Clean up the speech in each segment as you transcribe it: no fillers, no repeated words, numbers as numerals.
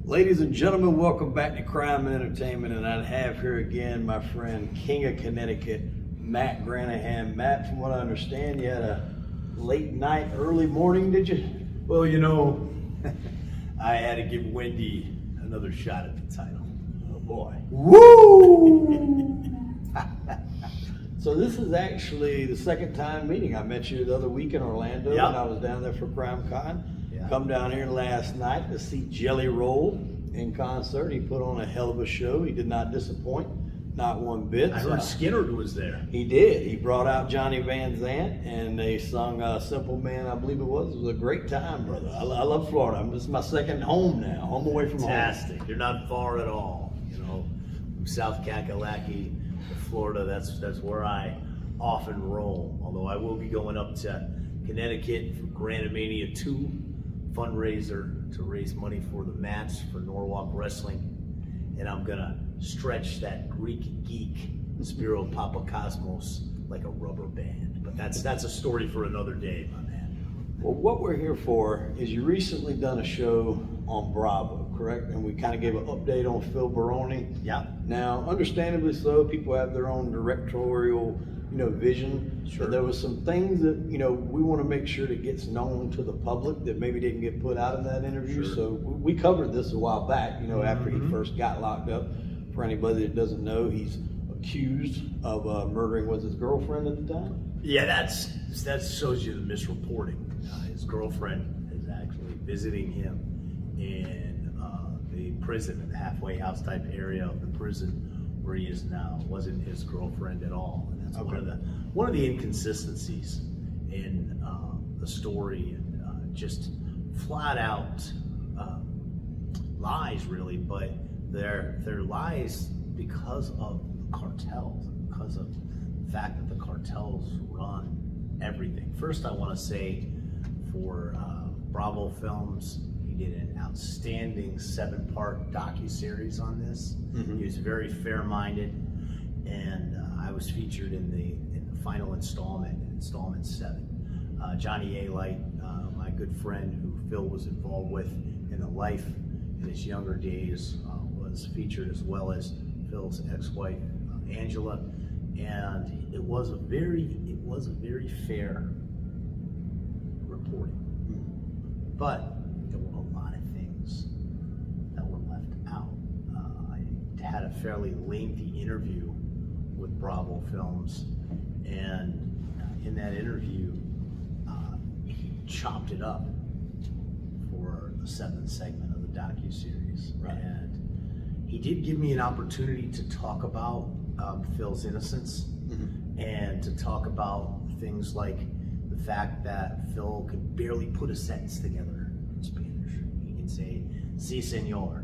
Ladies and gentlemen, welcome back to Crime and Entertainment, and I have here again my friend, King of Connecticut, Matt Granahan. Matt, from what I understand, you had a late night, early morning, did you? Well, you know, I had to give Wendy another shot at the title. Oh boy. Woo! So this is actually the second time meeting. I met you the other week in Orlando when I was down there for Crime Con. Come down here last night to see Jelly Roll in concert. He put on a hell of a show. He did not disappoint, not one bit. I heard Skinner was there. He did. He brought out Johnny Van Zant, and they sung Simple Man, I believe it was. It was a great time, brother. I love Florida. This is my second home now, home away from home. Fantastic. You're not far at all. You know, from South Kakalaki to Florida, that's where I often roll. Although I will be going up to Connecticut for Granamania 2. Fundraiser to raise money for the match for Norwalk Wrestling, and I'm gonna stretch that Greek geek Spiro Papakosmos like a rubber band. But that's a story for another day, my man. Well, what we're here for is you recently done a show on Bravo, correct? And we kind of gave an update on Phil Baroni. Yeah. Now, understandably so, people have their own directorial, vision. Sure. But there was some things that, we want to make sure that gets known to the public that maybe didn't get put out in that interview. Sure. So we covered this a while back, after he first got locked up. For anybody that doesn't know, he's accused of murdering, was his girlfriend at the time? Yeah, that shows you the misreporting. His girlfriend is actually visiting him in the prison, the halfway house type area of the prison where he is now. It wasn't his girlfriend at all. And that's one of the inconsistencies in the story, and just flat out lies, really. But they're lies because of the cartels, because of the fact that the cartels run everything. First, I want to say for Bravo Films, he did an outstanding 7-part docuseries on this. Mm-hmm. He was very fair-minded, and I was featured in the final installment 7. Johnny A-Light, my good friend who Phil was involved with in the life in his younger days, was featured, as well as Phil's ex-wife Angela, and it was a very fair reporting. But there were a lot of things that were left out. I had a fairly lengthy interview with Bravo Films, and in that interview, he chopped it up for the 7th segment of the docuseries. Right. And he did give me an opportunity to talk about Phil's innocence, and to talk about things like the fact that Phil could barely put a sentence together in Spanish. He can say, "Sí, señor."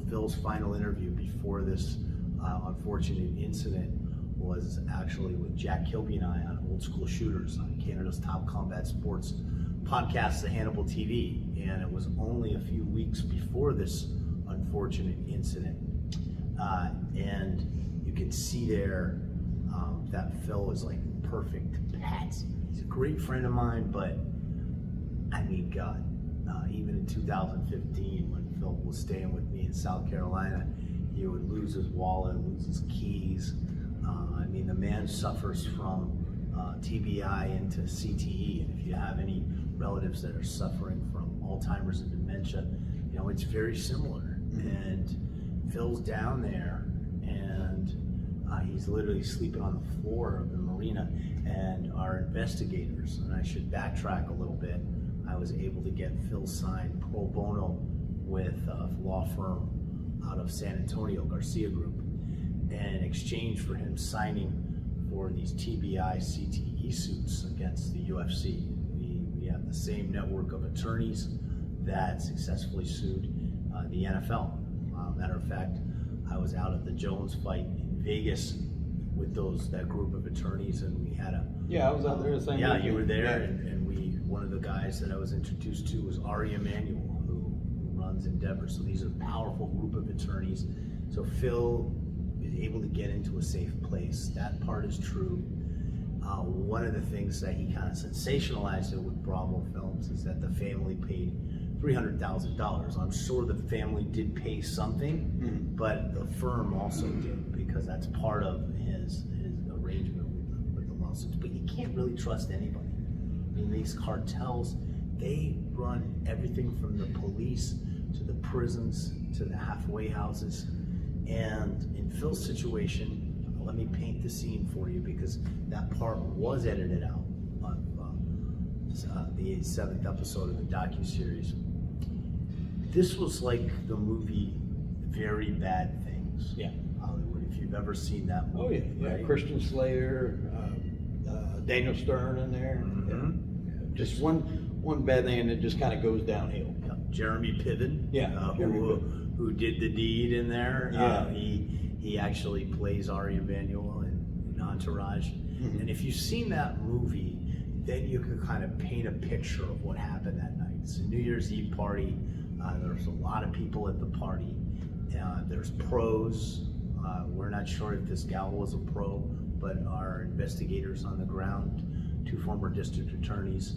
Phil's final interview before this unfortunate incident was actually with Jack Kilby and I on Old School Shooters, on Canada's top combat sports podcast, the Hannibal TV. And it was only a few weeks before this unfortunate incident. And you can see there that Phil was like perfect patsy. He's a great friend of mine, but I mean, God, even in 2015, when Phil was staying with me in South Carolina, he would lose his wallet, lose his keys. I mean, the man suffers from TBI into CTE, and if you have any relatives that are suffering from Alzheimer's and dementia, it's very similar. And Phil's down there, and he's literally sleeping on the floor of the marina, and our investigators, and I should backtrack a little bit, I was able to get Phil signed pro bono with a law firm out of San Antonio, Garcia Group, and in exchange for him signing for these TBI CTE suits against the UFC. We have the same network of attorneys that successfully sued the NFL. Matter of fact, I was out at the Jones fight in Vegas with that group of attorneys, and we had I was out there the same weekend. You were there, and one of the guys that I was introduced to was Ari Emanuel, who runs Endeavor. So these are a powerful group of attorneys. So Phil is able to get into a safe place. That part is true. One of the things that he kind of sensationalized it with Bravo Films is that the family paid $300,000. I'm sure the family did pay something, but the firm also did, because that's part of his arrangement with the lawsuits. But you can't really trust anybody. I mean, these cartels, they run everything from the police to the prisons to the halfway houses. And in Phil's situation, let me paint the scene for you, because that part was edited out of the 7th episode of the docuseries. This was like the movie Very Bad Things. Yeah. Hollywood, if you've ever seen that movie. Oh yeah, right? Christian Slater, Daniel Stern in there. Mm-hmm. Just one bad thing, and it just kind of goes downhill. Yeah. Jeremy Piven, who did the deed in there. Yeah. He actually plays Ari Emanuel in Entourage. Mm-hmm. And if you've seen that movie, then you can kind of paint a picture of what happened that night. It's a New Year's Eve party. There's a lot of people at the party. There's pros. We're not sure if this gal was a pro, but our investigators on the ground, 2 former district attorneys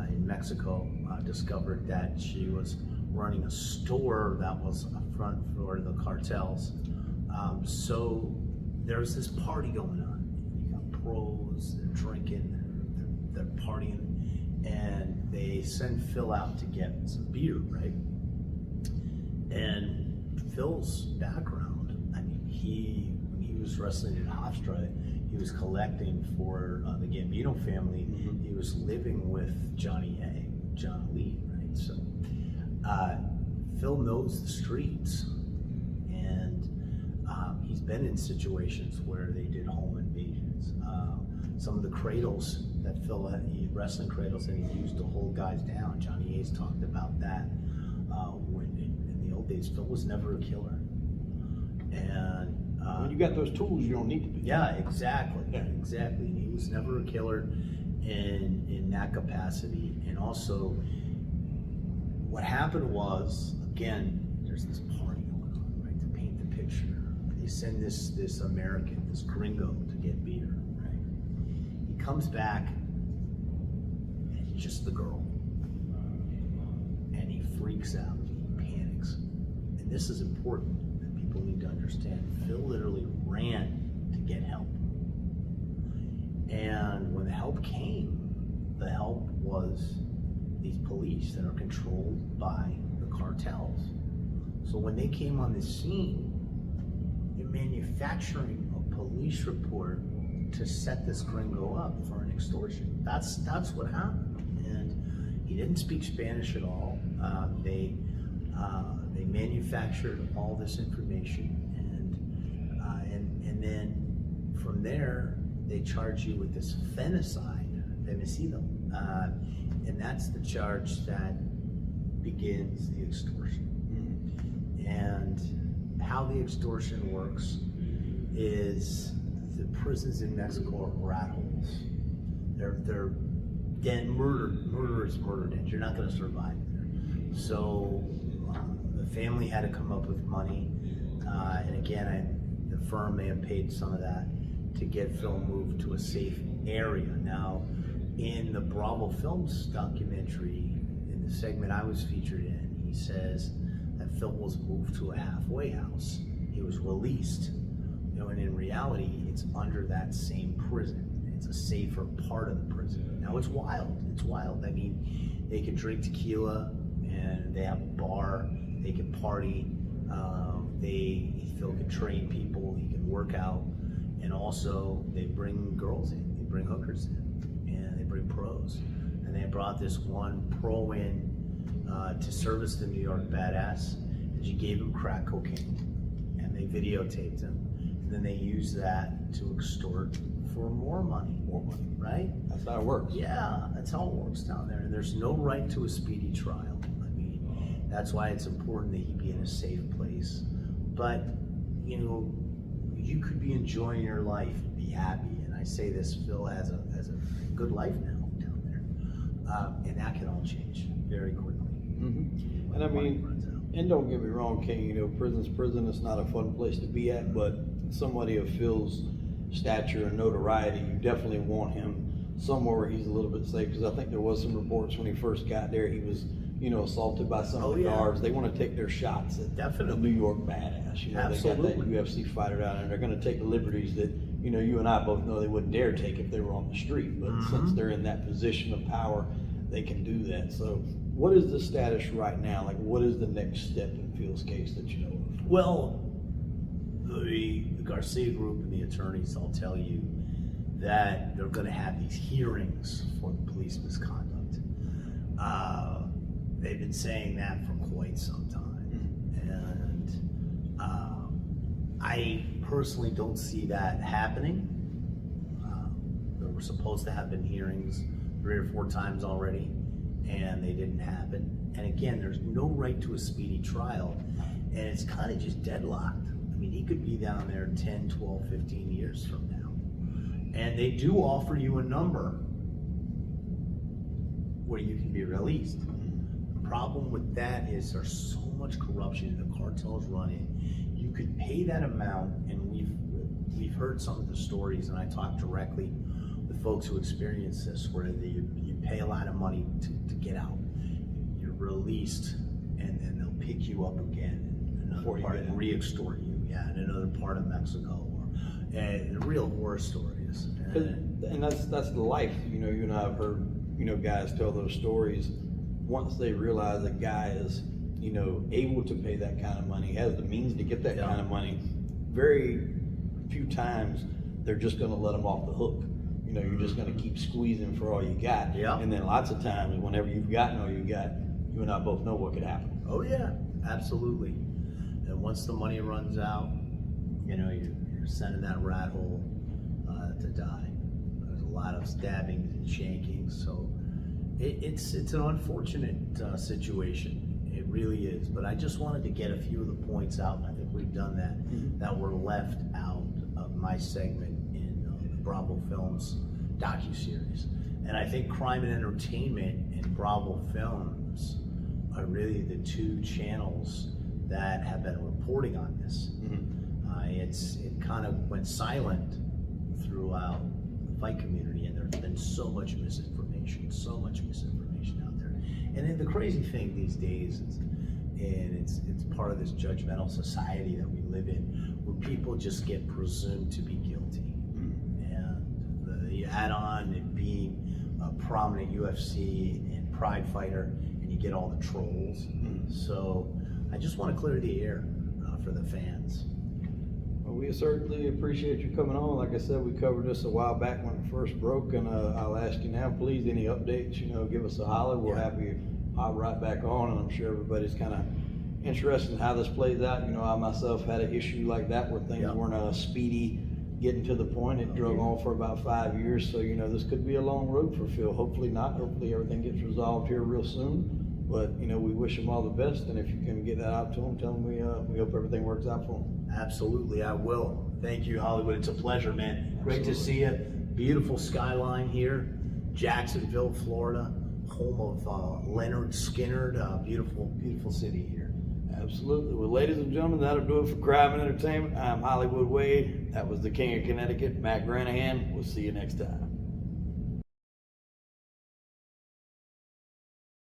in Mexico, discovered that she was running a store that was a front for the cartels. So there's this party going on. You got pros, they're drinking, they're partying, and they send Phil out to get some beer, right? And Phil's background, I mean, when he was wrestling in Hofstra, he was collecting for the Gambino family. Mm-hmm. He was living with Johnny A, John Lee, right? So Phil knows the streets, and he's been in situations where they did home invasions. Some of the cradles that Phil had, wrestling cradles that he used to hold guys down, Johnny A's talked about that. When in the old days, Phil was never a killer. And when you got those tools, you don't need to be. Yeah, exactly. Exactly. And he was never a killer in that capacity. And also, what happened was, again, there's this party going on, right? To paint the picture, they send this American, this gringo, to get beer, right? He comes back, and it's just the girl, and he freaks out, he panics, and this is important that people need to understand. Phil literally ran to get help, and when the help came, the help was these police that are controlled by the cartels. So when they came on the scene, they're manufacturing a police report to set this gringo up for an extortion. That's what happened, and he didn't speak Spanish at all. They manufactured all this information, and then from there they charge you with this femicide, and that's the charge that begins the extortion. Mm-hmm. And how the extortion works is the prisons in Mexico are rat holes. They're den murder is murder dens. You're not going to survive there. So the family had to come up with money, and again, the firm may have paid some of that to get Phil moved to a safe area. Now, in the Bravo Films documentary, in the segment I was featured in, he says that Phil was moved to a halfway house. He was released, and in reality, it's under that same prison. It's a safer part of the prison. Now, it's wild. It's wild. I mean, they can drink tequila, and they have a bar. They can party. Phil can train people. He can work out, and also they bring girls in. They bring hookers in. And they bring pros, and they brought this one pro in to service the New York badass, and she gave him crack cocaine, and they videotaped him, and then they used that to extort for more money, right? That's how it works. Yeah, that's how it works down there, and there's no right to a speedy trial. I mean, that's why it's important that he be in a safe place. But, you could be enjoying your life and be happy, and I say this, Phil has a good life now down there, and that can all change very quickly. Mm-hmm. And I mean, and don't get me wrong, King, prison's prison. It's not a fun place to be at, but somebody of Phil's stature and notoriety, you definitely want him somewhere where he's a little bit safe, because I think there was some reports when he first got there, he was assaulted by some of the yeah. guards. They want to take their shots at Definitely. the New York badass. They got that UFC fighter down there. They're going to take the liberties that, you and I both know they wouldn't dare take if they were on the street. But since they're in that position of power, they can do that. So what is the status right now? Like, what is the next step in Phil's case that you know of? Well, the Garcia group and the attorneys, I'll tell you that they're going to have these hearings for the police misconduct. They've been saying that for quite some time. And I personally don't see that happening. There were supposed to have been hearings 3 or 4 times already, and they didn't happen. And again, there's no right to a speedy trial, and it's kind of just deadlocked. I mean, he could be down there 10, 12, 15 years from now. And they do offer you a number where you can be released. The problem with that is there's so much corruption, the cartels run it. You could pay that amount, and we've heard some of the stories, and I talked directly with folks who experience this, where you pay a lot of money to get out. You're released, and then they'll pick you up again in another part and re-extort you, in another part of Mexico. And real horror stories. And that's the life. You and I have heard guys tell those stories. Once they realize a guy is able to pay that kind of money, has the means to get that kind of money, very few times they're just going to let them off the hook. You're just going to keep squeezing for all you got. And then lots of times, whenever you've gotten all you got, you and I both know what could happen. Oh yeah, absolutely. And once the money runs out, you're sent in that rat hole to die. There's a lot of stabbings and shankings, so it's an unfortunate situation. It really is. But I just wanted to get a few of the points out, and I think we've done that, that were left out of my segment in the Bravo Films docuseries. And I think Crime and Entertainment and Bravo Films are really the 2 channels that have been reporting on this. It kind of went silent throughout the fight community, and there's been so much misinformation out there. And then the crazy thing these days is, and it's part of this judgmental society that we live in, where people just get presumed to be guilty. And you add on it being a prominent UFC and Pride fighter, and you get all the trolls. So I just want to clear the air for the fans. Well, we certainly appreciate you coming on. Like I said, we covered this a while back when it first broke, and I'll ask you now, please, any updates, give us a holler. We'll have you hop right back on, and I'm sure everybody's kind of interested in how this plays out. I myself had an issue like that where things weren't speedy getting to the point. It drug on for about 5 years, so this could be a long road for Phil. Hopefully not. Hopefully everything gets resolved here real soon. But we wish him all the best, and if you can get that out to him, tell him we hope everything works out for him. Absolutely, I will. Thank you, Hollywood. It's a pleasure, man. Great to see you. Beautiful skyline here, Jacksonville, Florida, home of Leonard Skinner. Beautiful, beautiful city here. Absolutely. Well, ladies and gentlemen, that'll do it for Crime and Entertainment. I'm Hollywood Wade. That was the King of Connecticut, Matt Granahan. We'll see you next time.